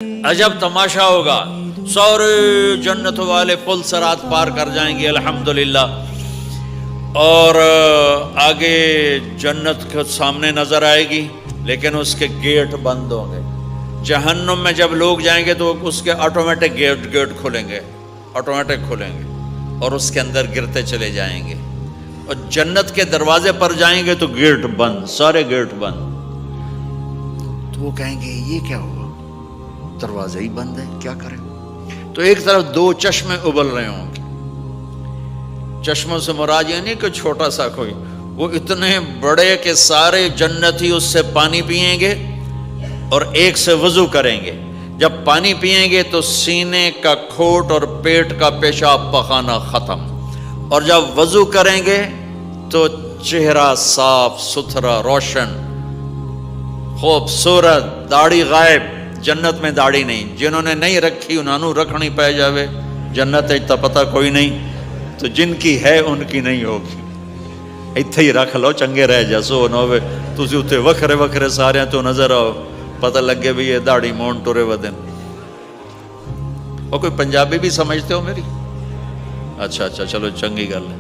عجب تماشا ہوگا، سارے جنت والے پل سرات پار کر جائیں گے الحمدللہ، اور آگے جنت کے سامنے نظر آئے گی لیکن اس کے گیٹ بند ہوں گے۔ جہنم میں جب لوگ جائیں گے تو اس کے آٹومیٹک گیٹ کھولیں گے، آٹومیٹک کھولیں گے اور اس کے اندر گرتے چلے جائیں گے، اور جنت کے دروازے پر جائیں گے تو گیٹ بند، سارے گیٹ بند۔ تو وہ کہیں گے یہ کیا ہوا، دروازے ہی بند ہے، کیا کریں؟ تو ایک طرف دو چشمے ابل رہے ہوں گے، چشموں سے مراد یہ نہیں کہ چھوٹا سا کوئی، وہ اتنے بڑے کہ سارے جنتی اس سے پانی پئیں گے اور ایک سے وضو کریں گے۔ جب پانی پئیں گے تو سینے کا کھوٹ اور پیٹ کا پیشاب پخانا ختم، اور جب وضو کریں گے تو چہرہ صاف ستھرا روشن خوبصورت، داڑھی غائب۔ جنت میں داڑھی نہیں، جنہوں نے نہیں رکھی انہوں نے رکھنی پہ جاوے، جنت تا پتہ کوئی نہیں، تو جن کی ہے ان کی نہیں ہوگی۔ اتھے ہی رکھ لو چنگے رہ جسو نہ ہوئے تسی اتھے وکھرے وکھرے سارے تو نظر آؤ، پتہ لگے بھی یہ داڑھی مون ٹورے ودن۔ اور کوئی پنجابی بھی سمجھتے ہو میری؟ اچھا چلو چنگی گل ہے۔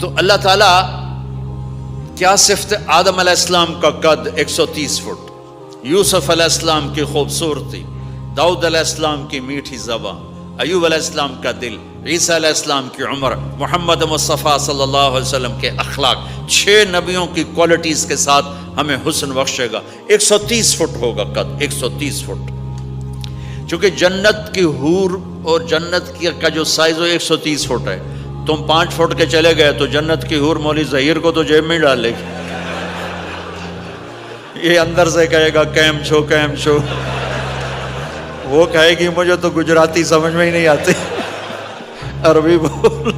تو اللہ تعالیٰ کیا صفت آدم علیہ السلام کا قد 130 فٹ، یوسف علیہ السلام کی خوبصورتی، داؤد علیہ السلام کی میٹھی زبان، ایوب علیہ السلام کا دل، عیسیٰ علیہ السلام کی عمر، محمد مصطفیٰ صلی اللہ علیہ وسلم کے اخلاق، 6 نبیوں کی کوالٹیز کے ساتھ ہمیں حسن بخشے گا۔ 130 فٹ ہوگا قد، 130 فٹ، چونکہ جنت کی حور اور جنت کا جو سائز ہو 130 فٹ ہے۔ تم 5 فٹ کے چلے گئے تو جنت کی حور مولی ظہیر کو تو جیب میں ڈال لے گی، یہ اندر سے کہے گا کیم چھو، وہ کہے گی مجھے تو گجراتی سمجھ میں ہی نہیں آتی، عربی بول۔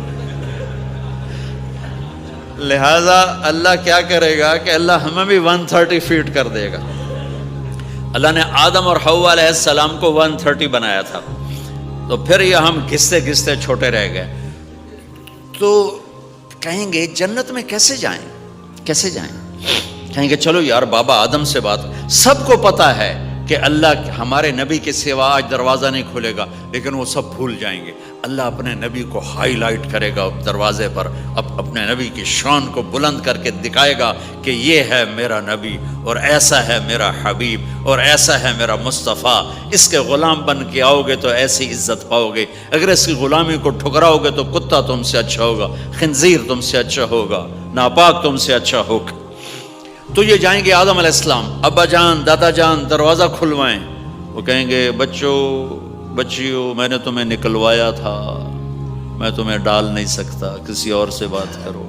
لہذا اللہ کیا کرے گا کہ اللہ ہمیں بھی 130 فیٹ کر دے گا۔ اللہ نے آدم اور حوا علیہ السلام کو 130 بنایا تھا، تو پھر یہ ہم گھستے چھوٹے رہ گئے۔ تو کہیں گے جنت میں کیسے جائیں؟ کہیں گے چلو یار بابا آدم سے بات، سب کو پتا ہے کہ اللہ ہمارے نبی کے سوا آج دروازہ نہیں کھلے گا، لیکن وہ سب بھول جائیں گے۔ اللہ اپنے نبی کو ہائی لائٹ کرے گا دروازے پر، اپنے نبی کی شان کو بلند کر کے دکھائے گا کہ یہ ہے میرا نبی، اور ایسا ہے میرا حبیب، اور ایسا ہے میرا مصطفیٰ۔ اس کے غلام بن کے آؤ گے تو ایسی عزت پاؤ گے، اگر اس کی غلامی کو ٹھکراؤ گے تو کتا تم سے اچھا ہوگا، خنزیر تم سے اچھا ہوگا، ناپاک تم سے اچھا ہوگا۔ تو یہ جائیں گے آدم علیہ السلام، ابا جان دادا جان دروازہ کھلوائیں۔ وہ کہیں گے بچیو میں نے تمہیں نکلوایا تھا، میں تمہیں ڈال نہیں سکتا، کسی اور سے بات کرو۔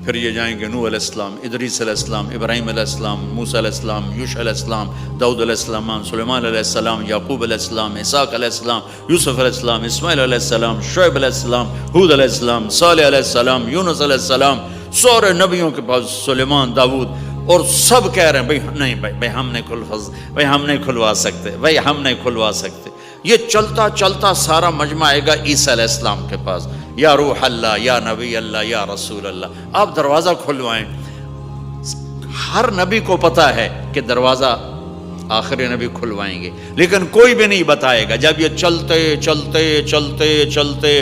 پھر یہ جائیں گے نوح علیہ السلام، ادریس علیہ السلام، ابراہیم علیہ السلام، موسیٰ علیہ السلام، یوشع علیہ السلام، داؤد علیہ السلام، سلیمان علیہ السلام، یعقوب علیہ السلام، اسحاق علیہ السلام، یوسف علیہ السلام، اسماعیل علیہ السلام، شعیب علیہ السلام، ہود علیہ السلام، صالح علیہ السلام، یونس علیہ السلام، سارے نبیوں کے پاس، سلیمان، داؤد، اور سب کہہ رہے ہیں بھائی ہم نہیں کھلوا سکتے۔ یہ چلتا سارا مجمع آئے گا عیسیٰ علیہ السلام کے پاس، یا روح اللہ، یا نبی اللہ، یا رسول اللہ، آپ دروازہ کھلوائیں۔ ہر نبی کو پتا ہے کہ دروازہ آخری نبی کھلوائیں گے، لیکن کوئی بھی نہیں بتائے گا۔ جب یہ چلتے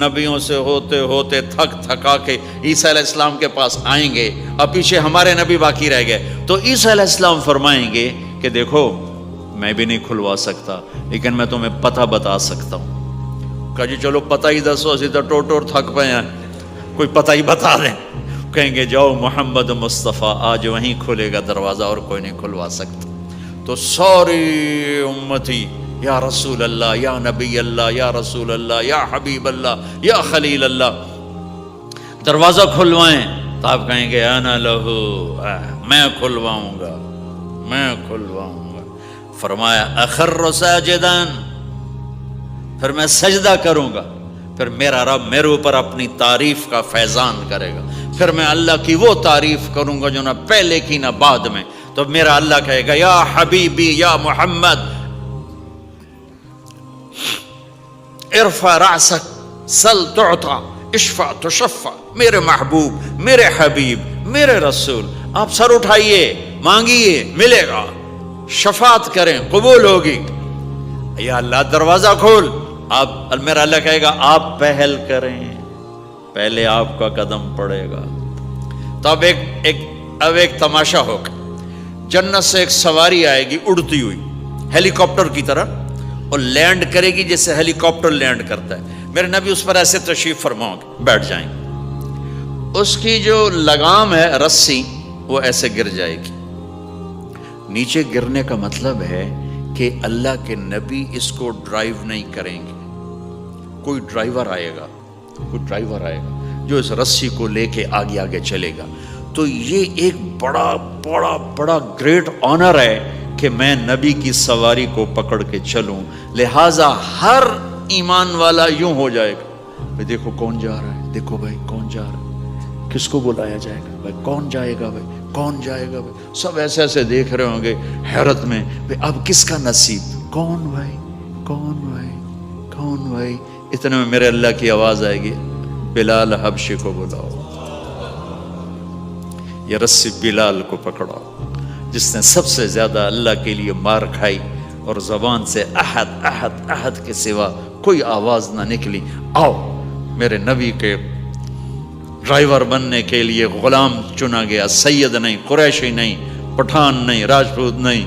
نبیوں سے ہوتے تھکا کے عیسیٰ علیہ السلام کے پاس آئیں گے، اب پیچھے ہمارے نبی باقی رہ گئے، تو عیسیٰ علیہ السلام فرمائیں گے کہ دیکھو میں بھی نہیں کھلوا سکتا، لیکن میں تمہیں پتہ بتا سکتا ہوں۔ کہا جی چلو پتہ ہی دسو، اسی تو ٹوٹ تھک پے ہیں، کوئی پتہ ہی بتا دیں۔ کہیں گے جاؤ محمد مصطفیٰ، آج وہیں کھلے گا دروازہ اور کوئی نہیں کھلوا سکتا۔ تو ساری امتی یا رسول اللہ، یا نبی اللہ، یا رسول اللہ، یا حبیب اللہ، یا خلیل اللہ، دروازہ کھلوائیں۔ تو آپ کہیں گے انا لہو، میں کھلواؤں گا۔ فرمایا اخر ساجداً، پھر میں سجدہ کروں گا، پھر میرا رب میرے اوپر اپنی تعریف کا فیضان کرے گا، پھر میں اللہ کی وہ تعریف کروں گا جو نہ پہلے کی نہ بعد میں۔ تو میرا اللہ کہے گا یا حبیبی یا محمد ارفع رأسک سل تعطا اشفع تشفع، میرے محبوب، میرے حبیب، میرے رسول، آپ سر اٹھائیے، مانگیے، ملے گا۔ شفاعت کریں قبول ہوگی. یا اللہ دروازہ کھول. آپ میرا اللہ کہے گا آپ پہل کریں, پہلے آپ کا قدم پڑے گا. تو اب ایک تماشا ہوگا. جنت سے ایک سواری آئے گی اڑتی ہوئی ہیلی کاپٹر کی طرح, اور لینڈ کرے گی جیسے ہیلی کاپٹر لینڈ کرتا ہے. میرے نبی اس پر ایسے تشریف فرماؤ گے, بیٹھ جائیں گے. اس کی جو لگام ہے رسی وہ ایسے گر جائے گی. نیچے گرنے کا مطلب ہے کہ اللہ کے نبی اس کو ڈرائیو نہیں کریں گے. کوئی ڈرائیور آئے گا جو اس رسی کو لے کے آگے آگے چلے گا. تو یہ ایک بڑا بڑا بڑا گریٹ آنر ہے کہ میں نبی کی سواری کو پکڑ کے چلوں. لہٰذا ہر ایمان والا یوں ہو جائے گا, بھائی دیکھو کون جا رہا ہے, دیکھو بھائی کون جا رہا ہے, کس کو بلایا جائے گا, بھائی کون جائے گا, بھائی کون جائے گا. بھائی سب ایسے ایسے دیکھ رہے ہوں گے حیرت میں, بھائی اب کس کا نصیب, کون بھائی کون بھائی کون بھائی. اتنے میں میرے اللہ کی آواز آئے گی, بلال حبشی کو بلاؤ. یہ رسی بلال کو پکڑاؤ جس نے سب سے زیادہ اللہ کے لیے مار کھائی اور زبان سے احد احد احد کے سوا کوئی آواز نہ نکلی. آؤ میرے نبی کے ڈرائیور بننے کے لیے غلام چنا گیا. سید نہیں, قریشی نہیں, پٹھان نہیں, راجپوت نہیں,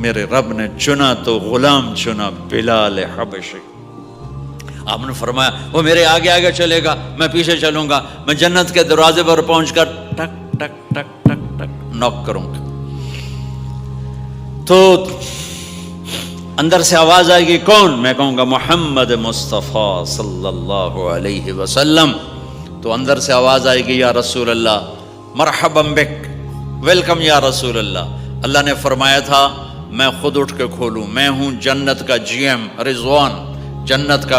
میرے رب نے چنا تو غلام چنا, بلال حبشی. آپ نے فرمایا وہ میرے آگے آگے چلے گا, میں پیچھے چلوں گا. میں جنت کے دروازے پر پہنچ کر ٹک ٹک ٹک ٹک ٹک نوک کروں گا. تو اندر سے آواز آئے گی, کون؟ میں کہوں گا محمد مصطفیٰ صلی اللہ علیہ وسلم. تو اندر سے آواز آئے گی, یا رسول اللہ مرحبا بک, ویلکم یا رسول اللہ. اللہ نے فرمایا تھا میں خود اٹھ کے کھولوں, میں ہوں جنت کا جی ایم رضوان, جنت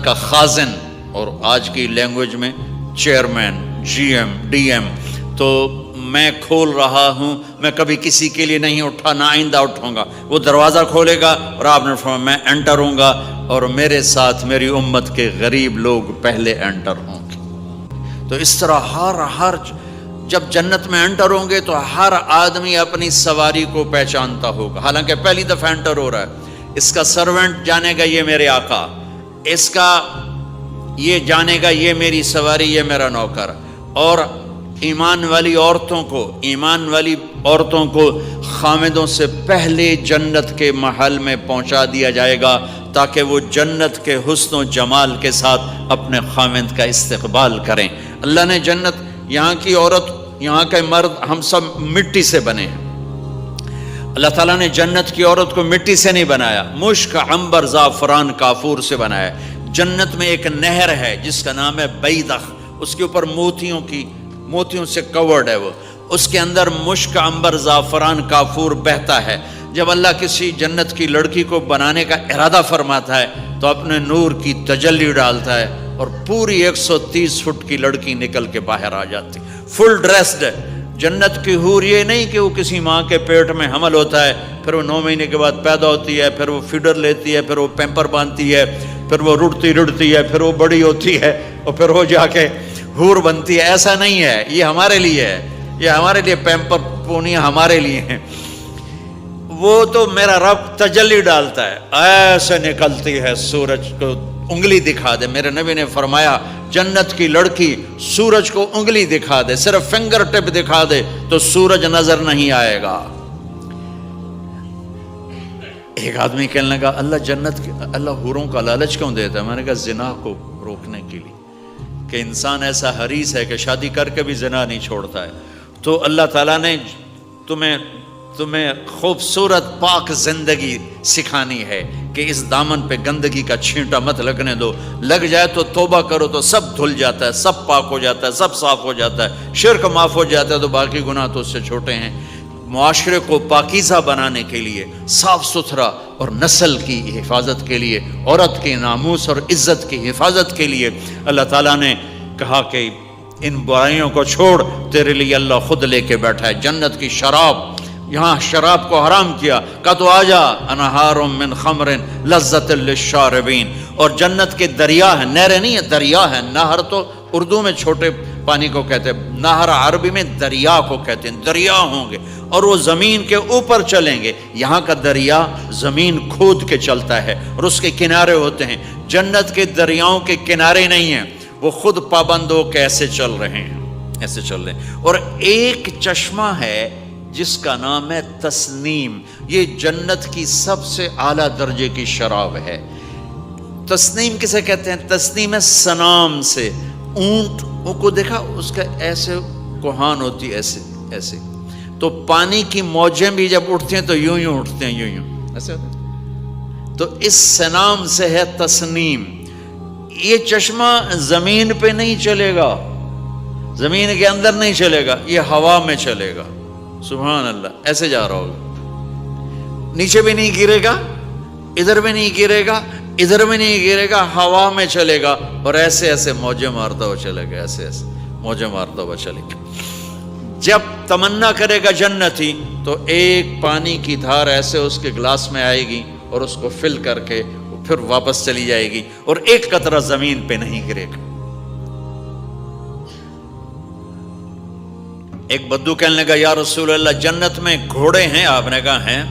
کا خازن, اور آج کی لینگویج میں chairman, G M, D M. تو میں کھول رہا ہوں, میں کبھی کسی کے لیے نہیں اٹھا, نہ آئندہ اٹھوں گا. وہ دروازہ کھولے گا اور آپ نے فرمایا میں انٹر ہوں گا, اور میرے ساتھ میری امت کے غریب لوگ پہلے انٹر ہوں گے. تو اس طرح ہر جب جنت میں انٹر ہوں گے تو ہر آدمی اپنی سواری کو پہچانتا ہوگا. حالانکہ پہلی دفعہ انٹر ہو رہا ہے. اس کا سرونٹ جانے گا یہ میرے آقا, اس کا یہ جانے گا یہ میری سواری, یہ میرا نوکر. اور ایمان والی عورتوں کو خامدوں سے پہلے جنت کے محل میں پہنچا دیا جائے گا, تاکہ وہ جنت کے حسن و جمال کے ساتھ اپنے خامد کا استقبال کریں. اللہ نے جنت, یہاں کی عورت, یہاں کے مرد, ہم سب مٹی سے بنے ہیں. اللہ تعالیٰ نے جنت کی عورت کو مٹی سے نہیں بنایا, مشک, عنبر, زعفران, کافور سے بنایا. جنت میں ایک نہر ہے جس کا نام ہے بیدخ, اس کے اوپر موتیوں سے کورڈ ہے. وہ اس کے اندر مشک, عنبر, زعفران, کافور بہتا ہے. جب اللہ کسی جنت کی لڑکی کو بنانے کا ارادہ فرماتا ہے تو اپنے نور کی تجلی ڈالتا ہے, اور پوری 130 فٹ کی لڑکی نکل کے باہر آ جاتی, فل ڈریسڈ. جنت کی حور یہ نہیں کہ وہ کسی ماں کے پیٹ میں حمل ہوتا ہے, پھر وہ 9 مہینے کے بعد پیدا ہوتی ہے, پھر وہ فیڈر لیتی ہے, پھر وہ پیمپر باندھتی ہے, پھر وہ رڑتی ہے, پھر وہ بڑی ہوتی ہے, اور پھر وہ جا کے حور بنتی ہے. ایسا نہیں ہے, یہ ہمارے لیے ہے, یہ ہمارے لیے پیمپر پونیاں ہمارے لیے ہیں. وہ تو میرا رب تجلی ڈالتا ہے, ایسے نکلتی ہے سورج کو انگلی دکھا دے. میرے نبی نے فرمایا جنت کی لڑکی سورج کو انگلی دکھا دے, صرف فنگر ٹپ دکھا دے تو سورج نظر نہیں آئے گا. ایک آدمی کہنے لگا اللہ حوروں کا لالچ کیوں دیتا ہے؟ میں نے کہا زنا کو روکنے کے لیے, کہ انسان ایسا حریص ہے کہ شادی کر کے بھی زنا نہیں چھوڑتا ہے. تو اللہ تعالیٰ نے تمہیں خوبصورت پاک زندگی سکھانی ہے کہ اس دامن پہ گندگی کا چھینٹا مت لگنے دو. لگ جائے تو توبہ کرو تو سب دھل جاتا ہے, سب پاک ہو جاتا ہے, سب صاف ہو جاتا ہے, شرک معاف ہو جاتا ہے, تو باقی گناہ تو اس سے چھوٹے ہیں. معاشرے کو پاکیزہ بنانے کے لیے, صاف ستھرا, اور نسل کی حفاظت کے لیے, عورت کے ناموس اور عزت کی حفاظت کے لیے اللہ تعالیٰ نے کہا کہ ان برائیوں کو چھوڑ, تیرے لیے اللہ خود لے کے بیٹھا ہے جنت کی شراب. یہاں شراب کو حرام کیا, کہا تو آجا انہار من خمر لذت للشاربین. اور جنت کے دریا ہیں, نہریں نہیں ہیں, دریا ہیں. نہر تو اردو میں چھوٹے پانی کو کہتے ہیں، نہر عربی میں دریا کو کہتے ہیں، دریا ہوں گے اور وہ زمین کے اوپر چلیں گے۔ یہاں کا دریا زمین کھود کے چلتا ہے اور اس کے کنارے ہوتے ہیں۔ جنت کے دریاؤں کے کنارے نہیں ہیں، وہ خود پابند ہو کے ایسے چل رہے ہیں، ایسے چل رہے ہیں۔ اور ایک چشمہ ہے جس کا نام ہے تسنیم، یہ جنت کی سب سے اعلیٰ درجے کی شراب ہے۔ تسنیم کسے کہتے ہیں؟ تسنیم ہے سنام سے، اونٹ کو دیکھا اس کا ایسے کوہان ہوتی ایسے ایسے، تو پانی کی موجیں بھی جب اٹھتی ہیں تو یوں یوں اٹھتے ہیں، یوں یوں ایسے ہوتے ہیں۔ تو اس سنام سے ہے تسنیم۔ یہ چشمہ زمین پہ نہیں چلے گا، زمین کے اندر نہیں چلے گا، یہ ہوا میں چلے گا۔ سبحان اللہ، ایسے جا رہا ہوگا، نیچے بھی نہیں گرے گا، ادھر بھی نہیں گرے گا، ادھر بھی نہیں گرے گا، ہوا میں چلے گا اور ایسے ایسے موجیں مارتا ہوا چلے گا، ایسے ایسے موجیں مارتا ہوا چلے گا۔ جب تمنا کرے گا جنتی تو ایک پانی کی دھار ایسے اس کے گلاس میں آئے گی اور اس کو فل کر کے پھر واپس چلی جائے گی اور ایک قطرہ زمین پہ نہیں گرے گا۔ ایک بدو کہنے لگا یا رسول اللہ جنت میں گھوڑے ہیں؟ آپ نے کہا ہیں،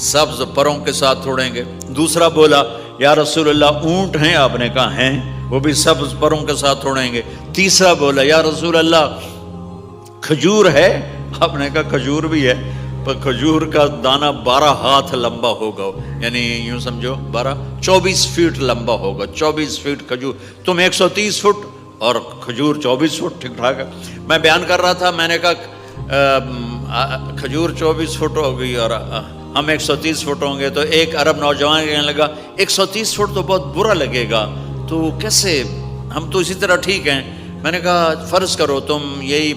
سبز پروں کے ساتھ اڑیں گے۔ دوسرا بولا یا رسول اللہ اونٹ ہیں؟ آپ نے کہا ہیں، وہ بھی سبز پروں کے ساتھ اڑیں گے۔ تیسرا بولا یا رسول اللہ کھجور ہے؟ آپ نے کہا کھجور بھی ہے، پر کھجور کا دانہ 12 ہاتھ لمبا ہوگا، یعنی یوں سمجھو 24 فٹ لمبا ہوگا، 24 فٹ کھجور، تم 130 فٹ اور کھجور 24 فٹ، ٹھیک ٹھاک ہے۔ میں بیان کر رہا تھا، میں نے کہا کھجور 24 فٹ ہوگی اور ہم 130 فٹ ہوں گے، تو ایک عرب نوجوان کہنے لگا 130 فٹ تو بہت برا لگے گا، تو کیسے، ہم تو اسی طرح ٹھیک ہیں۔ میں نے کہا فرض کرو تم یہی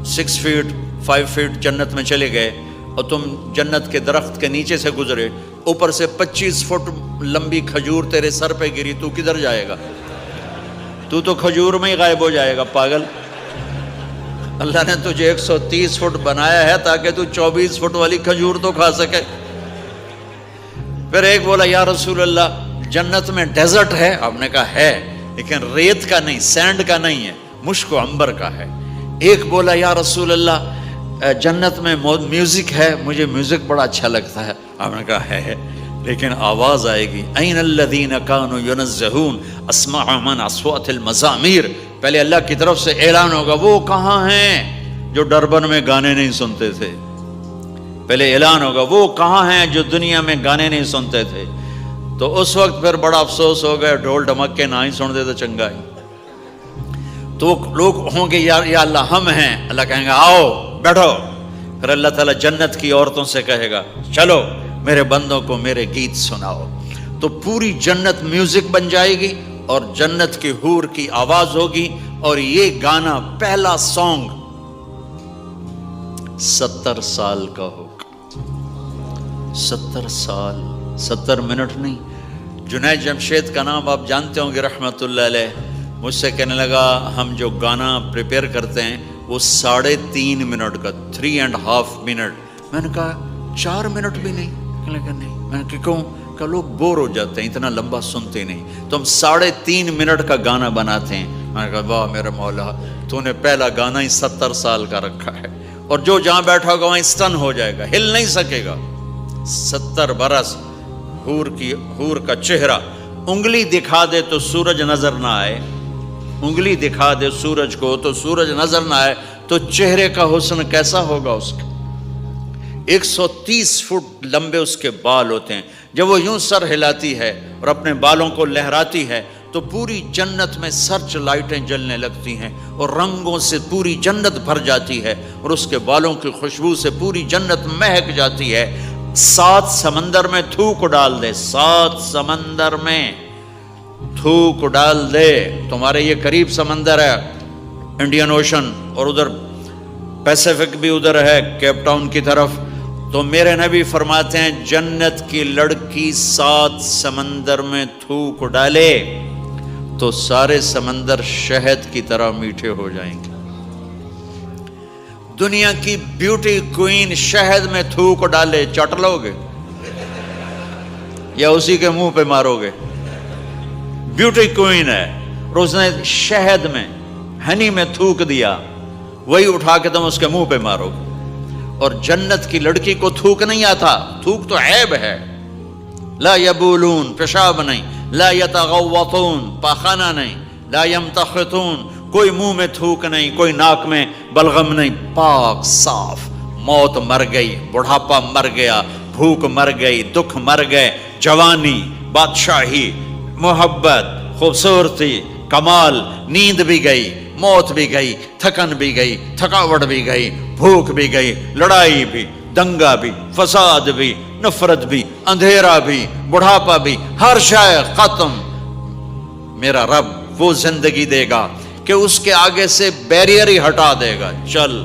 6 فٹ 5 فٹ جنت میں چلے گئے اور تم جنت کے درخت کے نیچے سے گزرے، اوپر سے 25 فٹ لمبی کھجور تیرے سر پہ گری، تو کدھر جائے گا؟ تو کھجور میں ہی غائب ہو جائے گا، پاگل۔ اللہ نے تجھے 130 فٹ بنایا ہے تاکہ تو 24 فٹ والی کھجور تو کھا سکے۔ پھر ایک بولا یا رسول اللہ جنت میں ڈیزرٹ ہے؟ آپ نے کہا ہے، لیکن ریت کا نہیں، سینڈ کا نہیں ہے، مشک و عنبر کا ہے۔ ایک بولا یا رسول اللہ جنت میں میوزک ہے؟ مجھے میوزک بڑا اچھا لگتا ہے۔ آپ نے کہا ہے، لیکن آواز آئے گی این الذین کانوا ینزہون اسمع من اصوات المزامیر، پہلے اللہ کی طرف سے اعلان ہوگا وہ کہاں ہیں جو ڈربن میں گانے نہیں سنتے تھے، پہلے اعلان ہوگا وہ کہاں ہیں جو دنیا میں گانے نہیں سنتے تھے۔ تو اس وقت پھر بڑا افسوس ہو گیا، ڈھول ڈھمکے نہ ہی سن دے تو چنگا ہی۔ تو لوگ ہوں گے یا اللہ ہم ہیں، اللہ کہیں گا آؤ بیٹھو، پھر اللہ تعالیٰ جنت کی عورتوں سے کہے گا چلو میرے بندوں کو میرے گیت سناؤ، تو پوری جنت میوزک بن جائے گی اور جنت کی حور کی آواز ہوگی، اور یہ گانا پہلا سانگ 70 سال کا ہوگا۔ 70 سال، 70 منٹ نہیں۔ جنید جمشید کا نام آپ جانتے ہوں گے رحمت اللہ علیہ، مجھ سے کہنے لگا ہم جو گانا پریپیئر کرتے ہیں وہ 3.5 منٹ کا، 3.5 منٹ۔ میں نے کہا 4 منٹ بھی نہیں؟ کہنے لگا نہیں۔ میں نے کہا کیوں؟ کہ لوگ بور ہو جاتے ہیں، اتنا لمبا سنتے نہیں، تو ہم 3.5 منٹ کا گانا بناتے ہیں۔ میں نے کہا واہ میرے مولا، تو نے پہلا گانا ہی 70 سال کا رکھا ہے، اور جو جہاں بیٹھا ہوگا وہیں اسٹن ہو جائے گا، ہل نہیں سکے گا۔ 70 برس حور کا چہرہ، انگلی دکھا دے تو سورج نظر نہ آئے، انگلی دکھا دے سورج کو تو سورج نظر نہ آئے، تو چہرے کا حسن کیسا ہوگا اس کا؟ 130 فٹ لمبے اس کے بال ہوتے ہیں، جب وہ یوں سر ہلاتی ہے اور اپنے بالوں کو لہراتی ہے تو پوری جنت میں سرچ لائٹیں جلنے لگتی ہیں اور رنگوں سے پوری جنت بھر جاتی ہے، اور اس کے بالوں کی خوشبو سے پوری جنت مہک جاتی ہے۔ 7 سمندر میں تھوک ڈال دے، 7 سمندر میں تھوک ڈال دے، تمہارے یہ قریب سمندر ہے انڈین اوشن، اور ادھر پیسیفک بھی ادھر ہے کیپ ٹاؤن کی طرف، تو میرے نبی فرماتے ہیں جنت کی لڑکی 7 سمندر میں تھوک ڈالے تو سارے سمندر شہد کی طرح میٹھے ہو جائیں گے۔ دنیا کی بیوٹی کوئین شہد میں تھوک ڈالے، چٹ لو گے یا اسی کے منہ پہ مارو گے؟ بیوٹی کوئین ہے، اور اور اس نے شہد میں ہنی میں تھوک دیا، وہی اٹھا کے تم اس کے منہ پہ مارو گے۔ اور جنت کی لڑکی کو تھوک نہیں آتا، تھوک تو عیب ہے۔ لا یبولون، پیشاب نہیں، لا یتغوطون، پاخانہ نہیں، لا یمتخطون، کوئی منہ میں تھوک نہیں، کوئی ناک میں بلغم نہیں، پاک صاف۔ موت مر گئی، بڑھاپا مر گیا، بھوک مر گئی، دکھ مر گئے، جوانی، بادشاہی، محبت، خوبصورتی، کمال، نیند بھی گئی، موت بھی گئی، تھکن بھی گئی، تھکاوٹ بھی گئی، بھوک بھی گئی، لڑائی بھی، دنگا بھی، فساد بھی، نفرت بھی، اندھیرا بھی، بڑھاپا بھی، ہر شے ختم۔ میرا رب وہ زندگی دے گا کہ اس کے آگے سے بیریئر ہی ہٹا دے گا، چل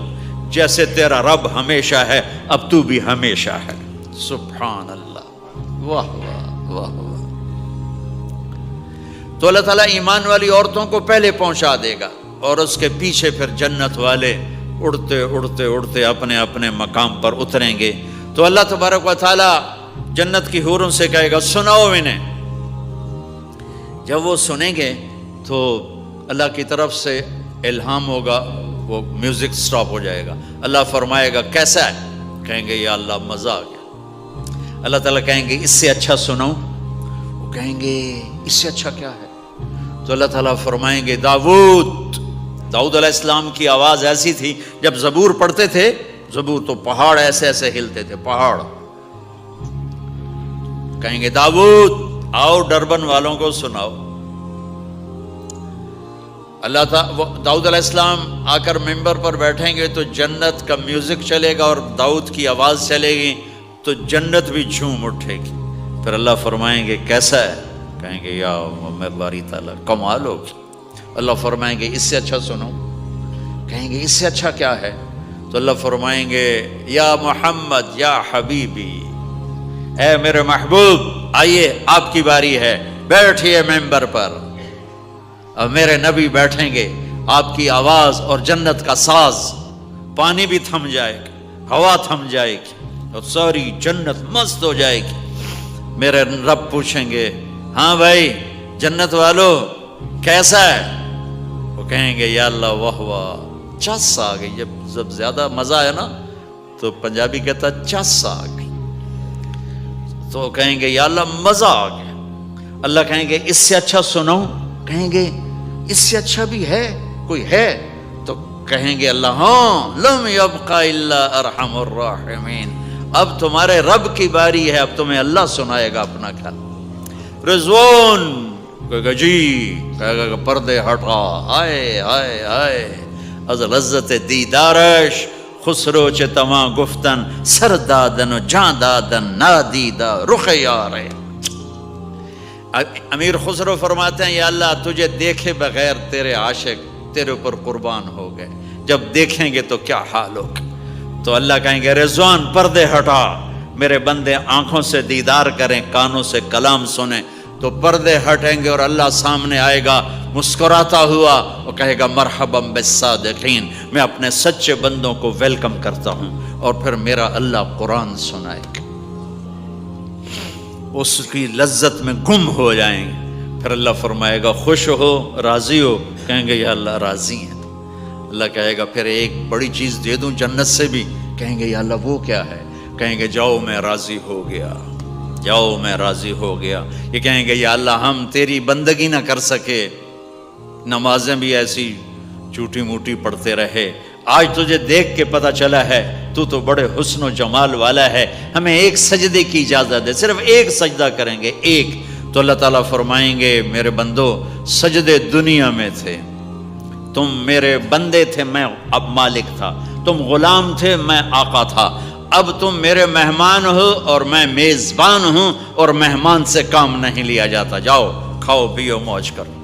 جیسے تیرا رب ہمیشہ ہے اب تو بھی ہمیشہ ہے۔ سبحان اللہ، واہ واہ واہ واہ۔ تو اللہ تعالیٰ ایمان والی عورتوں کو پہلے پہنچا دے گا اور اس کے پیچھے پھر جنت والے اڑتے اڑتے اڑتے اپنے اپنے مقام پر اتریں گے۔ تو اللہ تبارک و تعالیٰ جنت کی حوروں سے کہے گا سناؤ انہیں۔ جب وہ سنیں گے تو اللہ کی طرف سے الہام ہوگا، وہ میوزک سٹاپ ہو جائے گا۔ اللہ فرمائے گا کیسا ہے؟ کہیں گے یا اللہ مزہ آ گیا۔ اللہ تعالیٰ کہیں گے اس سے اچھا سناؤں؟ وہ کہیں گے اس سے اچھا کیا ہے؟ تو اللہ تعالیٰ فرمائیں گے داؤد علیہ السلام کی آواز ایسی تھی، جب زبور پڑھتے تھے، زبور تو پہاڑ ایسے ایسے ہلتے تھے، پہاڑ۔ کہیں گے داؤد آؤ ڈربن والوں کو سناؤ۔ اللہ تعالیٰ داؤد علیہ السلام آ کر ممبر پر بیٹھیں گے تو جنت کا میوزک چلے گا اور داؤد کی آواز چلے گی تو جنت بھی جھوم اٹھے گی۔ پھر اللہ فرمائیں گے کیسا ہے؟ کہیں گے یا محمد باری تعالیٰ کمال ہوگی۔ اللہ فرمائیں گے اس سے اچھا سنو؟ کہیں گے اس سے اچھا کیا ہے؟ تو اللہ فرمائیں گے یا محمد یا حبیبی، اے میرے محبوب آئیے آپ کی باری ہے، بیٹھیے ممبر پر۔ اب میرے نبی بیٹھیں گے، آپ کی آواز اور جنت کا ساز، پانی بھی تھم جائے گا، ہوا تھم جائے گی اور ساری جنت مست ہو جائے گی۔ میرے رب پوچھیں گے ہاں بھائی جنت والو کیسا ہے؟ وہ کہیں گے یا اللہ واہ واہ، چس آ گئی۔ جب زیادہ مزہ ہے نا تو پنجابی کہتا ہے چس آ گئی، تو کہیں گے یا اللہ مزہ آ گیا۔ اللہ کہیں گے اس سے اچھا سناؤں؟ کہیں گے اس سے اچھا بھی ہے، کوئی ہے؟ تو کہیں گے اللہ ہاں لم یبقى الا ارحم الراحمین، اب تمہارے رب کی باری ہے، اب تمہیں اللہ سنائے گا اپنا کھال۔ رضوان کہے گا جی، کہے گا کہ پردے ہٹا، آئے آئے آئے از لذت دیدارش خسرو چه تما گفتن سر دادن و جان دادن نادیدہ رخ یارے۔ امیر خسرو فرماتے ہیں یا اللہ تجھے دیکھے بغیر تیرے عاشق تیرے اوپر قربان ہو گئے، جب دیکھیں گے تو کیا حال ہوگا؟ تو اللہ کہیں گے رضوان پردے ہٹا، میرے بندے آنکھوں سے دیدار کریں، کانوں سے کلام سنیں۔ تو پردے ہٹیں گے اور اللہ سامنے آئے گا مسکراتا ہوا اور کہے گا مرحبا بالصادقین، میں اپنے سچے بندوں کو ویلکم کرتا ہوں۔ اور پھر میرا اللہ قرآن سنائے گا، اس کی لذت میں گم ہو جائیں گے۔ پھر اللہ فرمائے گا خوش ہو، راضی ہو؟ کہیں گے یا اللہ راضی ہیں۔ اللہ کہے گا پھر ایک بڑی چیز دے دوں جنت سے بھی؟ کہیں گے یا اللہ وہ کیا ہے؟ کہیں گے جاؤ میں راضی ہو گیا، جاؤ میں راضی ہو گیا۔ یہ کہیں گے یا اللہ ہم تیری بندگی نہ کر سکے، نمازیں بھی ایسی چوٹی موٹی پڑھتے رہے، آج تجھے دیکھ کے پتہ چلا ہے تو بڑے حسن و جمال والا ہے، ہمیں ایک سجدے کی اجازت دے، صرف ایک سجدہ کریں گے، ایک۔ تو اللہ تعالیٰ فرمائیں گے میرے بندو سجدے دنیا میں تھے، تم میرے بندے تھے، میں اب مالک تھا، تم غلام تھے، میں آقا تھا، اب تم میرے مہمان ہو اور میں میزبان ہوں، اور مہمان سے کام نہیں لیا جاتا، جاؤ کھاؤ پیو موج کرو۔